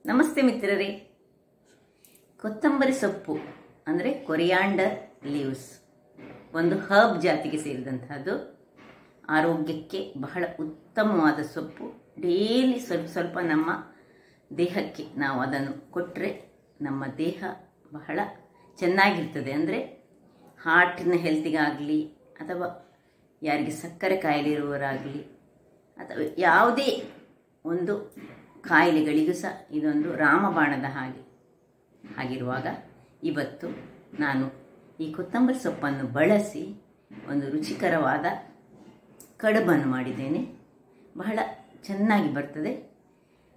ನಮಸ್ತೆ ಮಿತ್ರರೇ. ಕೊತ್ತಂಬರಿ ಸೊಪ್ಪು ಅಂದರೆ ಕೊರಿಯಾಂಡರ್ ಲೀವ್ಸ್ ಒಂದು ಹರ್ಬ್ ಜಾತಿಗೆ ಸೇರಿದಂತಹದ್ದು. ಆರೋಗ್ಯಕ್ಕೆ ಬಹಳ ಉತ್ತಮವಾದ ಸೊಪ್ಪು. ಡೈಲಿ ಸ್ವಲ್ಪ ಸ್ವಲ್ಪ ನಮ್ಮ ದೇಹಕ್ಕೆ ನಾವು ಅದನ್ನು ಕೊಟ್ಟರೆ ನಮ್ಮ ದೇಹ ಬಹಳ ಚೆನ್ನಾಗಿರ್ತದೆ. ಅಂದರೆ ಹಾರ್ಟಿನ ಹೆಲ್ತಿಗಾಗಲಿ ಅಥವಾ ಯಾರಿಗೆ ಸಕ್ಕರೆ ಕಾಯಿಲೆ ಇರುವವರಾಗಲಿ ಅಥವಾ ಯಾವುದೇ ಒಂದು ಕಾಯಿಲೆಗಳಿಗೂ ಸಹ ಇದೊಂದು ರಾಮಬಾಣದ ಹಾಗಿರುವಾಗ ಇವತ್ತು ನಾನು ಈ ಕೊತ್ತಂಬರಿ ಸೊಪ್ಪನ್ನು ಬಳಸಿ ಒಂದು ರುಚಿಕರವಾದ ಕಡುಬನ್ನು ಮಾಡಿದ್ದೇನೆ. ಬಹಳ ಚೆನ್ನಾಗಿ ಬರ್ತದೆ.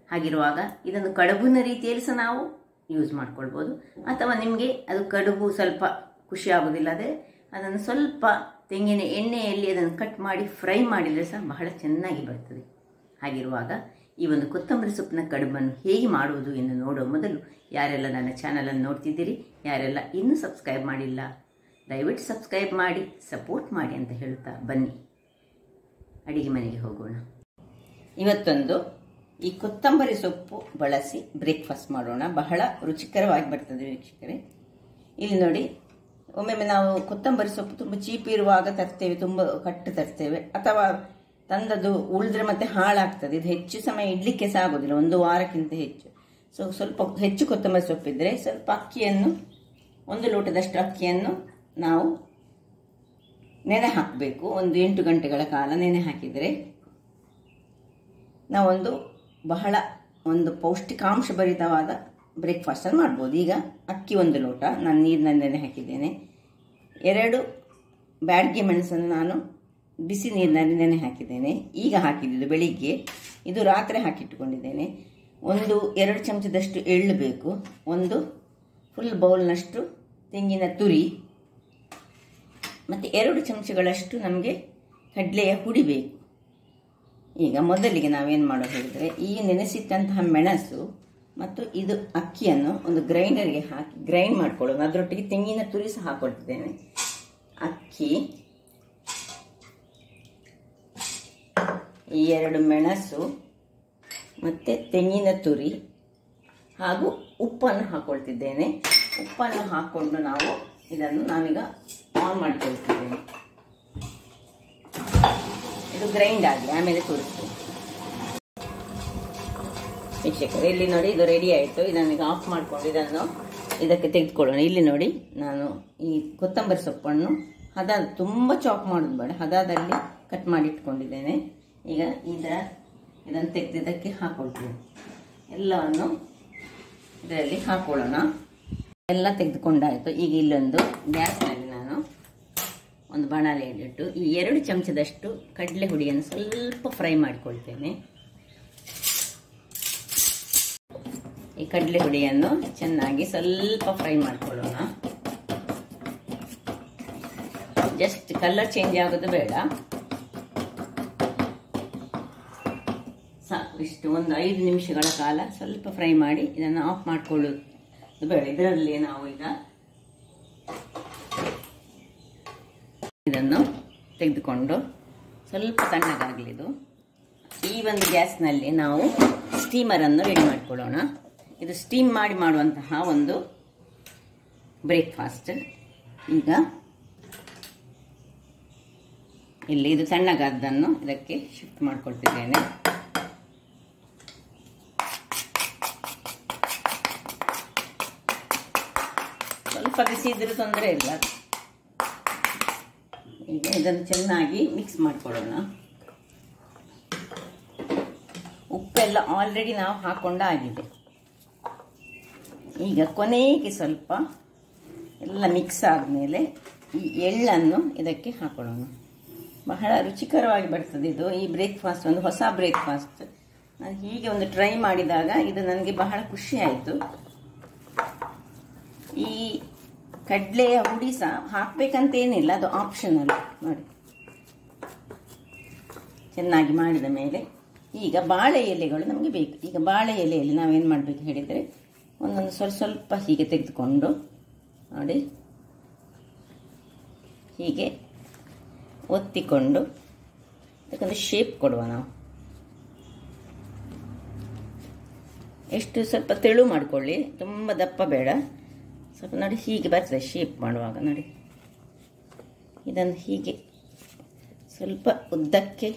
ಹಾಗಿರುವಾಗ ಇದನ್ನು ಕಡುಬಿನ ರೀತಿಯಲ್ಲಿ ಸಹ ನಾವು ಯೂಸ್ ಮಾಡ್ಕೊಳ್ಬೋದು. ಅಥವಾ ನಿಮಗೆ ಅದು ಕಡುಬು ಸ್ವಲ್ಪ ಖುಷಿ ಆಗೋದಿಲ್ಲ ಅಂದರೆ ಅದನ್ನು ಸ್ವಲ್ಪ ತೆಂಗಿನ ಎಣ್ಣೆಯಲ್ಲಿ ಅದನ್ನು ಕಟ್ ಮಾಡಿ ಫ್ರೈ ಮಾಡಿದರೆ ಸಹ ಬಹಳ ಚೆನ್ನಾಗಿ ಬರ್ತದೆ. ಹಾಗಿರುವಾಗ ಈ ಒಂದು ಕೊತ್ತಂಬರಿ ಸೊಪ್ಪಿನ ಕಡುಬನ್ನು ಹೇಗೆ ಮಾಡುವುದು ಎಂದು ನೋಡುವ ಮೊದಲು ಯಾರೆಲ್ಲ ನನ್ನ ಚಾನಲನ್ನು ನೋಡ್ತಿದ್ದೀರಿ, ಯಾರೆಲ್ಲ ಇನ್ನೂ ಸಬ್ಸ್ಕ್ರೈಬ್ ಮಾಡಿಲ್ಲ, ದಯವಿಟ್ಟು ಸಬ್ಸ್ಕ್ರೈಬ್ ಮಾಡಿ ಸಪೋರ್ಟ್ ಮಾಡಿ ಅಂತ ಹೇಳುತ್ತಾ ಬನ್ನಿ ಅಡಿಗೆ ಮನೆಗೆ ಹೋಗೋಣ. ಇವತ್ತೊಂದು ಈ ಕೊತ್ತಂಬರಿ ಸೊಪ್ಪು ಬಳಸಿ ಬ್ರೇಕ್ಫಾಸ್ಟ್ ಮಾಡೋಣ. ಬಹಳ ರುಚಿಕರವಾಗಿ ಬರ್ತದೆ ವೀಕ್ಷಕರೇ. ಇಲ್ಲಿ ನೋಡಿ, ಒಮ್ಮೊಮ್ಮೆ ನಾವು ಕೊತ್ತಂಬರಿ ಸೊಪ್ಪು ತುಂಬ ಚೀಪ್ ಇರುವಾಗ ತರ್ತೇವೆ, ತುಂಬ ಕಟ್ಟು ತರ್ತೇವೆ, ಅಥವಾ ತಂದದ್ದು ಉಳಿದ್ರೆ ಮತ್ತೆ ಹಾಳಾಗ್ತದೆ. ಇದು ಹೆಚ್ಚು ಸಮಯ ಇಡ್ಲಿಕ್ಕೆ ಸಹ ಆಗೋದಿಲ್ಲ, ಒಂದು ವಾರಕ್ಕಿಂತ ಹೆಚ್ಚು. ಸ್ವಲ್ಪ ಹೆಚ್ಚು ಕೊತ್ತಂಬರಿ ಸೊಪ್ಪಿದ್ರೆ ಸ್ವಲ್ಪ ಅಕ್ಕಿಯನ್ನು, 1 ಲೋಟದಷ್ಟು ಅಕ್ಕಿಯನ್ನು ನಾವು ನೆನೆ ಹಾಕಬೇಕು. ಒಂದು 8 ಗಂಟೆಗಳ ಕಾಲ ನೆನೆ ಹಾಕಿದರೆ ನಾವೊಂದು ಬಹಳ ಪೌಷ್ಟಿಕಾಂಶ ಭರಿತವಾದ ಬ್ರೇಕ್ಫಾಸ್ಟನ್ನು ಮಾಡ್ಬೋದು. ಈಗ ಅಕ್ಕಿ 1 ಲೋಟ ನಾನು ನೀರಿನಲ್ಲಿ ನೆನೆ ಹಾಕಿದ್ದೇನೆ. 2 ಬ್ಯಾಡಗಿ ಮೆಣಸನ್ನು ನಾನು ಬಿಸಿ ನೀರಿನಲ್ಲಿ ನೆನೆ ಹಾಕಿದ್ದೇನೆ. ಈಗ ಹಾಕಿದ್ದು ಬೆಳಿಗ್ಗೆ, ಇದು ರಾತ್ರಿ ಹಾಕಿಟ್ಟುಕೊಂಡಿದ್ದೇನೆ. 2 ಚಮಚದಷ್ಟು ಎಳ್ಳು ಬೇಕು, 1 ಫುಲ್ ಬೌಲ್ನಷ್ಟು ತೆಂಗಿನ ತುರಿ, ಮತ್ತು 2 ಚಮಚಗಳಷ್ಟು ನಮಗೆ ಕಡಲೆಯ ಹುಡಿ ಬೇಕು. ಈಗ ಮೊದಲಿಗೆ ನಾವೇನು ಮಾಡೋದು ಹೇಳಿದರೆ, ಈ ನೆನೆಸಿಟ್ಟಂತಹ ಮೆಣಸು ಮತ್ತು ಇದು ಅಕ್ಕಿಯನ್ನು ಒಂದು ಗ್ರೈಂಡರ್ಗೆ ಹಾಕಿ ಗ್ರೈಂಡ್ ಮಾಡ್ಕೊಳ್ಳೋದು. ಅದರೊಟ್ಟಿಗೆ ತೆಂಗಿನ ತುರಿ ಸಹ ಹಾಕೊಳ್ತಿದ್ದೇನೆ. ಅಕ್ಕಿ, ಈ 2 ಮೆಣಸು ಮತ್ತು ತೆಂಗಿನ ತುರಿ ಹಾಗೂ ಉಪ್ಪನ್ನು ಹಾಕೊಳ್ತಿದ್ದೇನೆ. ಉಪ್ಪನ್ನು ಹಾಕ್ಕೊಂಡು ನಾನೀಗ ಆನ್ ಮಾಡ್ಕೊಳ್ತಿದ್ದೇನೆ. ಇದು ಗ್ರೈಂಡ್ ಆಗಲಿ, ಆಮೇಲೆ ತೋರಿಸ್ತೀನಿ ವೀಕ್ಷಕರೇ. ಇಲ್ಲಿ ನೋಡಿ, ಇದು ರೆಡಿ ಆಯಿತು. ಇದನ್ನೀಗ ಆಫ್ ಮಾಡಿಕೊಂಡು ಇದಕ್ಕೆ ತೆಗೆದುಕೊಳ್ಳೋಣ. ಇಲ್ಲಿ ನೋಡಿ, ನಾನು ಈ ಕೊತ್ತಂಬರಿ ಸೊಪ್ಪನ್ನು ತುಂಬ ಚಾಪ್ ಮಾಡೋದು ಬೇಡ, ಹದದಲ್ಲಿ ಕಟ್ ಮಾಡಿ ಇಟ್ಕೊಂಡಿದ್ದೇನೆ. ಈಗ ಇದನ್ನು ತೆಗೆದಿದ್ದಕ್ಕೆ ಹಾಕೊಳ್ತೀನಿ. ಎಲ್ಲವನ್ನು ಇದರಲ್ಲಿ ಹಾಕೊಳ್ಳೋಣ. ಎಲ್ಲ ತೆಗೆದುಕೊಂಡಾಯಿತು. ಈಗ ಇಲ್ಲೊಂದು ಗ್ಯಾಸ್ನಲ್ಲಿ ನಾನು ಒಂದು ಬಾಣಲೆ ಇಟ್ಟು ಈ 2 ಚಮಚದಷ್ಟು ಕಡಲೆ ಹುಡಿಯನ್ನು ಸ್ವಲ್ಪ ಫ್ರೈ ಮಾಡಿಕೊಳ್ತೇನೆ. ಈ ಕಡಲೆ ಹುಡಿಯನ್ನು ಚೆನ್ನಾಗಿ ಸ್ವಲ್ಪ ಫ್ರೈ ಮಾಡ್ಕೊಳ್ಳೋಣ. ಜಸ್ಟ್ ಕಲರ್ ಚೇಂಜ್ ಆಗೋದು ಬೇಡ, ಸಾಕು. ಇಷ್ಟು ಒಂದು 5 ನಿಮಿಷಗಳ ಕಾಲ ಸ್ವಲ್ಪ ಫ್ರೈ ಮಾಡಿ ಇದನ್ನು ಆಫ್ ಮಾಡಿಕೊಳ್ಳೋದು ಬೇಡ. ಇದರಲ್ಲಿ ನಾವು ಈಗ ಇದನ್ನು ತೆಗೆದುಕೊಂಡು ಸ್ವಲ್ಪ ತಣ್ಣಗಾಗಲಿದು. ಈ ಒಂದು ಗ್ಯಾಸ್ನಲ್ಲಿ ನಾವು ಸ್ಟೀಮರನ್ನು ರೆಡಿ ಮಾಡಿಕೊಳ್ಳೋಣ. ಇದು ಸ್ಟೀಮ್ ಮಾಡಿ ಮಾಡುವಂತಹ ಒಂದು ಬ್ರೇಕ್ಫಾಸ್ಟ್. ಈಗ ಇಲ್ಲಿ ಇದು ತಣ್ಣಗಾದ್ದನ್ನು ಇದಕ್ಕೆ ಶಿಫ್ಟ್ ಮಾಡಿಕೊಳ್ತಿದ್ದೇನೆ. ಸ್ವಲ್ಪ ಬಿಸಿ ಇದ್ರೂ ತೊಂದರೆ ಇಲ್ಲ. ಈಗ ಇದನ್ನು ಚೆನ್ನಾಗಿ ಮಿಕ್ಸ್ ಮಾಡಿಕೊಳ್ಳೋಣ. ಉಪ್ಪೆಲ್ಲ ಆಲ್ರೆಡಿ ನಾವು ಹಾಕೊಂಡಾಗಿದೆ. ಈಗ ಕೊನೆಗೆ ಸ್ವಲ್ಪ ಎಲ್ಲ ಮಿಕ್ಸ್ ಆದಮೇಲೆ ಈ ಎಳ್ಳನ್ನು ಇದಕ್ಕೆ ಹಾಕೊಳ್ಳೋಣ. ಬಹಳ ರುಚಿಕರವಾಗಿ ಬರ್ತದೆ ಇದು. ಈ ಬ್ರೇಕ್ಫಾಸ್ಟ್ ಒಂದು ಹೊಸ ಬ್ರೇಕ್ಫಾಸ್ಟ್. ನಾನು ಹೀಗೆ ಒಂದು ಟ್ರೈ ಮಾಡಿದಾಗ ಇದು ನನಗೆ ಬಹಳ ಖುಷಿ ಆಯಿತು. ಈ ಕಡಲೆಯ ಹುಡಿ ಸಹ ಹಾಕಬೇಕಂತೇನಿಲ್ಲ, ಅದು ಆಪ್ಷನಲ್. ನೋಡಿ, ಚೆನ್ನಾಗಿ ಮಾಡಿದ ಮೇಲೆ ಈಗ ಬಾಳೆ ಎಲೆಗಳು ನಮಗೆ ಬೇಕು. ಈಗ ಬಾಳೆ ಎಲೆಯಲ್ಲಿ ನಾವೇನು ಮಾಡಬೇಕು ಹೇಳಿದರೆ, ಒಂದೊಂದು ಸ್ವಲ್ಪ ಹೀಗೆ ತೆಗೆದುಕೊಂಡು ನೋಡಿ, ಹೀಗೆ ಒತ್ತಿಕೊಂಡು ಇದಕ್ಕೊಂದು ಶೇಪ್ ಕೊಡುವ ನಾವು. ಎಷ್ಟು ಸ್ವಲ್ಪ ತೆಳು ಮಾಡ್ಕೊಳ್ಳಿ, ತುಂಬ ದಪ್ಪ ಬೇಡ. ಸ್ವಲ್ಪ ನೋಡಿ ಹೀಗೆ ಬರ್ತದೆ ಶೇಪ್ ಮಾಡುವಾಗ. ನೋಡಿ ಇದನ್ನು ಹೀಗೆ ಸ್ವಲ್ಪ ಉದ್ದಕ್ಕೆ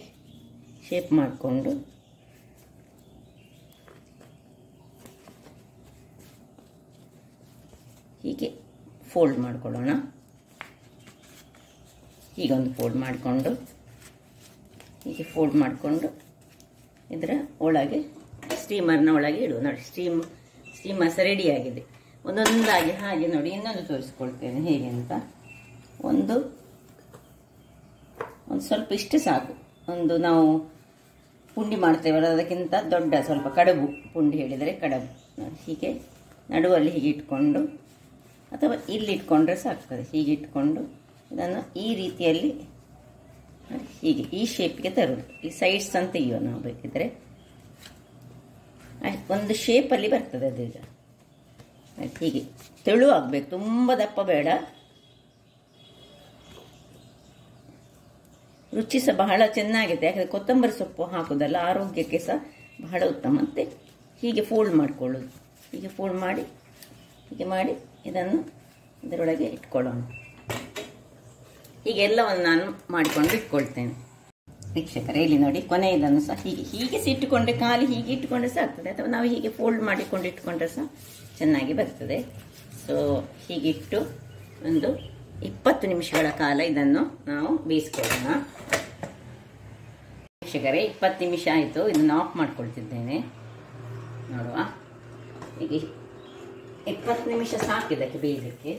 ಶೇಪ್ ಮಾಡಿಕೊಂಡು ಹೀಗೆ ಫೋಲ್ಡ್ ಮಾಡ್ಕೊಳ್ಳೋಣ. ಹೀಗೊಂದು ಫೋಲ್ಡ್ ಮಾಡಿಕೊಂಡು ಹೀಗೆ ಫೋಲ್ಡ್ ಮಾಡಿಕೊಂಡು ಇದರ ಒಳಗೆ ಸ್ಟೀಮರ್ನ ಒಳಗೆ ಇಡುವ. ನೋಡಿ ಸ್ಟೀಮರ್ಸ್ ರೆಡಿಯಾಗಿದೆ. ಒಂದೊಂದಾಗಿ ಹಾಗೆ ನೋಡಿ ಇನ್ನೊಂದು ತೋರಿಸ್ಕೊಳ್ತೇನೆ ಹೇಗೆ ಅಂತ. ಒಂದು ಸ್ವಲ್ಪ ಇಷ್ಟು ಸಾಕು. ಒಂದು ನಾವು ಪುಂಡಿ ಮಾಡ್ತೇವಲ್ಲ ಅದಕ್ಕಿಂತ ದೊಡ್ಡ ಸ್ವಲ್ಪ ಕಡುಬು, ಪುಂಡಿ ಹೇಳಿದರೆ ಕಡುಬು. ನೋಡಿ ಹೀಗೆ ನಡುವಲ್ಲಿ ಹೀಗೆ ಇಟ್ಕೊಂಡು ಅಥವಾ ಇಲ್ಲಿ ಇಟ್ಕೊಂಡ್ರೆ ಸಾಕ್ತದೆ. ಹೀಗೆ ಇಟ್ಕೊಂಡು ಇದನ್ನು ಈ ರೀತಿಯಲ್ಲಿ ಹೀಗೆ ಈ ಶೇಪ್ಗೆ ತರೋದು. ಈ ಸೈಡ್ಸ್ ಅಂತ ತೆಗೆಯುವ ನಾವು ಬೇಕಿದ್ರೆ. ಒಂದು ಶೇಪಲ್ಲಿ ಬರ್ತದೆ ಅದು. ಈಗ ಹೀಗೆ ತೆಳು ಆಗಬೇಕು, ತುಂಬ ದಪ್ಪ ಬೇಡ. ರುಚಿ ಸಹ ಬಹಳ ಚೆನ್ನಾಗಿದೆ, ಯಾಕಂದರೆ ಕೊತ್ತಂಬರಿ ಸೊಪ್ಪು ಹಾಕೋದಲ್ಲ, ಆರೋಗ್ಯಕ್ಕೆ ಸಹ ಬಹಳ ಉತ್ತಮ. ಮತ್ತು ಹೀಗೆ ಫೋಲ್ಡ್ ಮಾಡಿಕೊಳ್ಳೋದು. ಹೀಗೆ ಫೋಲ್ಡ್ ಮಾಡಿ ಹೀಗೆ ಮಾಡಿ ಇದನ್ನು ಇದರೊಳಗೆ ಇಟ್ಕೊಳ್ಳೋಣ. ಹೀಗೆ ಎಲ್ಲವನ್ನು ನಾನು ಮಾಡಿಕೊಂಡು ಇಟ್ಕೊಳ್ತೇನೆ. ವೀಕ್ಷಕರೇ ಇಲ್ಲಿ ನೋಡಿ, ಕೊನೆಯದನ್ನು ಸಹ ಹೀಗೆ ಇಟ್ಟುಕೊಂಡ್ರೆ, ಖಾಲಿ ಹೀಗೆ ಇಟ್ಟುಕೊಂಡ್ರೆ ಸಹ ಆಗ್ತದೆ, ಅಥವಾ ನಾವು ಹೀಗೆ ಫೋಲ್ಡ್ ಮಾಡಿಕೊಂಡು ಇಟ್ಕೊಂಡ್ರೆ ಸಹ ಚೆನ್ನಾಗಿ ಬರ್ತದೆ. ಸೊ ಹೀಗಿಟ್ಟು ಒಂದು 20 ನಿಮಿಷಗಳ ಕಾಲ ಇದನ್ನು ನಾವು ಬೇಯಿಸ್ಕೊಳ್ಳೋಣ. ವೀಕ್ಷಕರೇ 20 ನಿಮಿಷ ಆಯಿತು, ಇದನ್ನು ಆಫ್ ಮಾಡ್ಕೊಳ್ತಿದ್ದೇನೆ. ನೋಡುವ, ಹೀಗೆ 20 ನಿಮಿಷ ಸಾಕಿದ್ದಕ್ಕೆ ಬೇಯಲಿಕ್ಕೆ.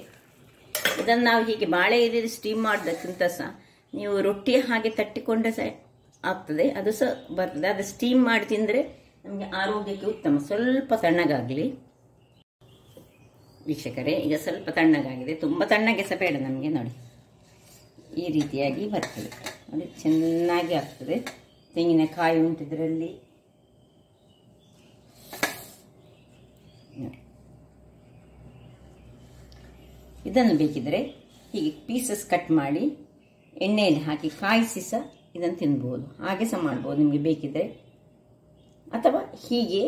ಇದನ್ನು ನಾವು ಹೀಗೆ ಬಾಳೆ ಎಲೆಯಲ್ಲಿ ಸ್ಟೀಮ್ ಮಾಡೋದಕ್ಕಿಂತ ಸಹ ನೀವು ರೊಟ್ಟಿ ಹಾಗೆ ತಟ್ಟಿಕೊಂಡ್ರೆ ಸಹ ಆಗ್ತದೆ, ಅದು ಸಹ ಬರ್ತದೆ. ಅದು ಸ್ಟೀಮ್ ಮಾಡಿ ತಿಂದರೆ ನಮಗೆ ಆರೋಗ್ಯಕ್ಕೆ ಉತ್ತಮ. ಸ್ವಲ್ಪ ತಣ್ಣಗಾಗಲಿ ವೀಕ್ಷಕರೇ. ಈಗ ಸ್ವಲ್ಪ ತಣ್ಣಗಾಗಿದೆ, ತುಂಬ ತಣ್ಣಗೆ ಸಹ ಬೇಡ ನಮಗೆ. ನೋಡಿ ಈ ರೀತಿಯಾಗಿ ಬರ್ತದೆ. ನೋಡಿ ಚೆನ್ನಾಗಿ ಆಗ್ತದೆ. ತೆಂಗಿನಕಾಯಿ ಉಂಟಿದ್ರಲ್ಲಿ ನೋಡಿ. ಇದನ್ನು ಬೇಕಿದ್ರೆ ಹೀಗೆ ಪೀಸಸ್ ಕಟ್ ಮಾಡಿ ಎಣ್ಣೆಯಲ್ಲಿ ಹಾಕಿ ಕಾಯಿಸಿ ಸಹ ಇದನ್ನು ತಿನ್ಬೋದು, ಹಾಗೆ ಸಹ ಮಾಡ್ಬೋದು ನಿಮಗೆ ಬೇಕಿದ್ರೆ. ಅಥವಾ ಹೀಗೆ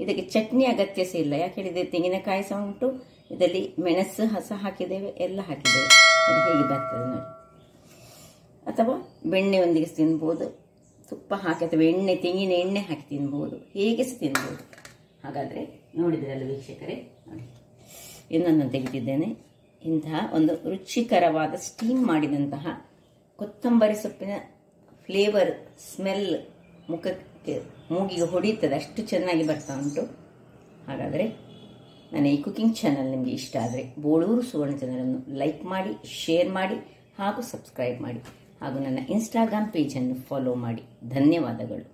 ಇದಕ್ಕೆ ಚಟ್ನಿ ಅಗತ್ಯ ಸಹ ಇಲ್ಲ, ಯಾಕೆ ಹೇಳಿದರೆ ತೆಂಗಿನಕಾಯಿ ಸಹ ಉಂಟು, ಇದರಲ್ಲಿ ಮೆಣಸು ಸಹ ಹಾಕಿದ್ದೇವೆ, ಎಲ್ಲ ಹಾಕಿದ್ದೇವೆ. ಅದು ಹೇಗೆ ಬರ್ತದೆ ನೋಡಿ. ಅಥವಾ ಬೆಣ್ಣೆಯೊಂದಿಗೆ ತಿನ್ಬೋದು, ತುಪ್ಪ ಹಾಕಿ ಅಥವಾ ತೆಂಗಿನ ಎಣ್ಣೆ ಹಾಕಿ ತಿನ್ಬೋದು, ಹೇಗೆ ಸಹ ತಿನ್ಬೋದು. ಹಾಗಾದರೆ ನೋಡಿದ್ರಲ್ಲ ವೀಕ್ಷಕರೇ, ನೋಡಿ ಇನ್ನೊಂದು ತೆಗೆದಿದ್ದೇನೆ. ಇಂತಹ ಒಂದು ರುಚಿಕರವಾದ ಸ್ಟೀಮ್ ಮಾಡಿದಂತಹ ಕೊತ್ತಂಬರಿ ಸೊಪ್ಪಿನ ಫ್ಲೇವರ್, ಸ್ಮೆಲ್ ಮುಖಕ್ಕೆ ಮೂಗಿಗೆ ಹೊಡೆಯುತ್ತದೆ, ಅಷ್ಟು ಚೆನ್ನಾಗಿ ಬರ್ತಾ ಉಂಟು. ಹಾಗಾದರೆ ನನ್ನ ಈ ಕುಕಿಂಗ್ ಚಾನಲ್ ನಿಮಗೆ ಇಷ್ಟ ಆದರೆ ಬೋಳೂರು ಸುವರ್ಣ ಚಾನಲನ್ನು ಲೈಕ್ ಮಾಡಿ, ಶೇರ್ ಮಾಡಿ ಹಾಗೂ ಸಬ್ಸ್ಕ್ರೈಬ್ ಮಾಡಿ. ಹಾಗೂ ನನ್ನ ಇನ್ಸ್ಟಾಗ್ರಾಮ್ ಪೇಜನ್ನು ಫಾಲೋ ಮಾಡಿ. ಧನ್ಯವಾದಗಳು.